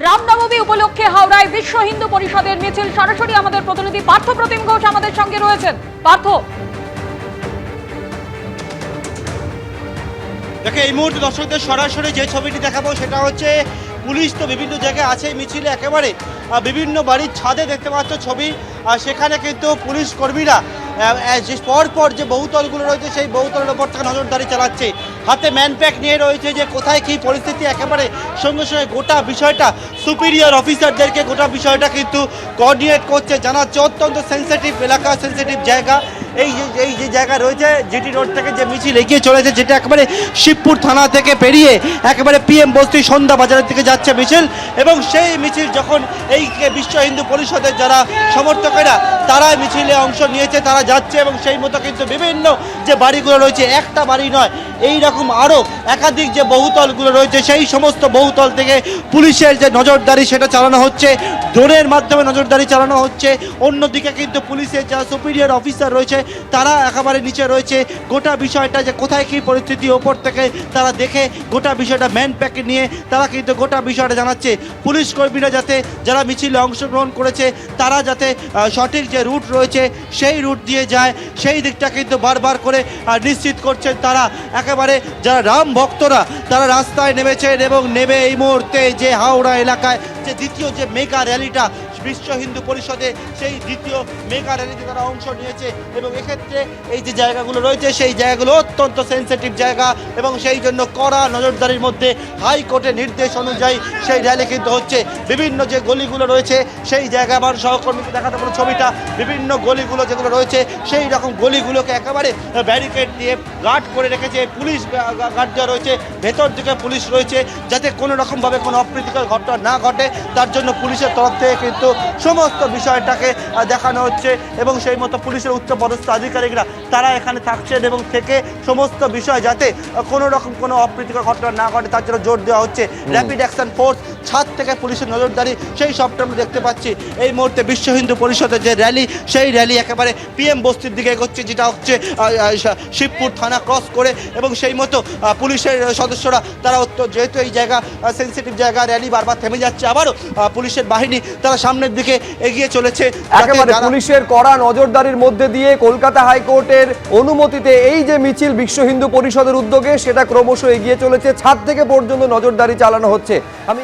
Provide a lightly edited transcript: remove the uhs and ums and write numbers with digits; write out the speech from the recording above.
রামনবমী উপলক্ষে হাওড়ায় বিশ্ব হিন্দু পরিষদের মিছিল। সরাসরি আমাদের প্রতিনিধি পার্থ প্রতিম ঘোষ আমাদের সঙ্গে রয়েছেন। পার্থ, দেখো এই মুহূর্তে দর্শকদের সরাসরি যে ছবিটি দেখাবো সেটা হচ্ছে পুলিশ তো বিভিন্ন জায়গায় আছে, মিছিলে একেবারে বিভিন্ন বাড়ির ছাদে দেখতে পাচ্ছ ছবি। সেখানে কিন্তু পুলিশ কর্মীরা যে পরপর যে বহুতলগুলো রয়েছে সেই বহুতলের ওপর থেকে নজরদারি চালাচ্ছে, হাতে ম্যানপ্যাক নিয়ে রয়েছে যে কোথায় কী পরিস্থিতি। একেবারে সঙ্গে সঙ্গে গোটা বিষয়টা সুপিরিয়র অফিসারদেরকে গোটা বিষয়টা কিন্তু কোঅর্ডিনেট করছে, জানাচ্ছে অত্যন্ত সেন্সিটিভ এলাকা, সেন্সিটিভ জায়গা। এই যে জায়গা রয়েছে জিটি রোড থেকে যে মিছিল এগিয়ে চলেছে, যেটা একেবারে শিবপুর থানা থেকে পেরিয়ে একেবারে পিএম বস্তি সন্ধ্যা বাজারের দিকে যাচ্ছে মিছিল। এবং সেই মিছিল যখন এই বিশ্ব হিন্দু পরিষদের যারা সমর্থকেরা তারা মিছিলে অংশ নিয়েছে, তারা যাচ্ছে এবং সেই মতো কিন্তু বিভিন্ন যে বাড়িগুলো রয়েছে, একটা বাড়ি নয়, এই রকম আরও একাধিক যে বহুতলগুলো রয়েছে সেই সমস্ত বহুতল থেকে পুলিশের যে নজরদারি সেটা চালানো হচ্ছে, ড্রোনের মাধ্যমে নজরদারি চালানো হচ্ছে। অন্যদিকে কিন্তু পুলিশের যারা সুপিরিয়র অফিসার রয়েছে তারা একেবারে নিচে রয়েছে, গোটা বিষয়টা যে কোথায় কী পরিস্থিতি ওপর থেকে তারা দেখে গোটা বিষয়টা ম্যান প্যাকে নিয়ে তারা কিন্তু গোটা বিষয়টা জানাচ্ছে। পুলিশ কর্মীরা যাতে যারা মিছিলে অংশগ্রহণ করেছে তারা যাতে সঠিক যে রুট রয়েছে সেই রুট দিয়ে যায় সেই দিকটা কিন্তু বারবার করে নিশ্চিত করছেন তারা। একেবারে যারা রাম ভক্তরা তারা রাস্তায় নেমেছেন এবং নেমে এই মুহূর্তে যে হাওড়া এলাকায় যে দ্বিতীয় যে মেগা র্যালিটা বিশ্ব হিন্দু পরিষদে সেই দ্বিতীয় মেগা র্যালিতে তারা অংশ নিয়েছে। এবং এক্ষেত্রে এই যে জায়গাগুলো রয়েছে সেই জায়গাগুলো অত্যন্ত সেন্সিটিভ জায়গা এবং সেই জন্য কড়া নজরদারির মধ্যে হাইকোর্টের নির্দেশ অনুযায়ী সেই র্যালি কিন্তু হচ্ছে। বিভিন্ন যে গলিগুলো রয়েছে সেই জায়গা, আমার সহকর্মীকে দেখাতে পারো ছবিটা, বিভিন্ন গলিগুলো যেগুলো রয়েছে সেই রকম গলিগুলোকে একেবারে ব্যারিকেড দিয়ে গার্ড করে রেখেছে, পুলিশ গার্ড দেওয়া রয়েছে, ভেতর দিকে পুলিশ রয়েছে যাতে কোনো রকমভাবে কোনো অপ্রীতিকর ঘটনা না ঘটে, তার জন্য পুলিশের তরফ থেকে কিন্তু সমস্ত বিষয়টাকে দেখানো হচ্ছে। এবং সেই মতো পুলিশের উচ্চপদস্থ আধিকারিকরা তারা এখানে থাকছেন এবং থেকে সমস্ত বিষয় যাতে কোনো রকম কোনো অপ্রীতিকর ঘটনা না ঘটে তার জন্য জোর দেওয়া হচ্ছে। র্যাপিড অ্যাকশন ফোর্স, ছাদ থেকে পুলিশের নজরদারি, সেই সবটা আমরা দেখতে পাচ্ছি। এই মুহূর্তে বিশ্ব হিন্দু পরিষদের যে র্যালি সেই র্যালি একেবারে পিএম বস্তির দিকে এগোচ্ছে, যেটা হচ্ছে শিবপুর থানা ক্রস করে। এবং সেই মতো পুলিশের সদস্যরা তারা যেহেতু এই জায়গা সেন্সিটিভ জায়গা, র্যালি বারবার থেমে যাচ্ছে, আবারও পুলিশের বাহিনী তারা সামনের দিকে এগিয়ে চলেছে। একেবারে পুলিশের কড়া নজরদারির মধ্যে দিয়ে কলকাতা হাইকোর্টের অনুমতিতে এই যে মিছিল বিশ্ব হিন্দু পরিষদের উদ্যোগে সেটা ক্রমশ এগিয়ে চলেছে, ছাদ থেকে পর্যন্ত নজরদারি চালানো হচ্ছে। আমি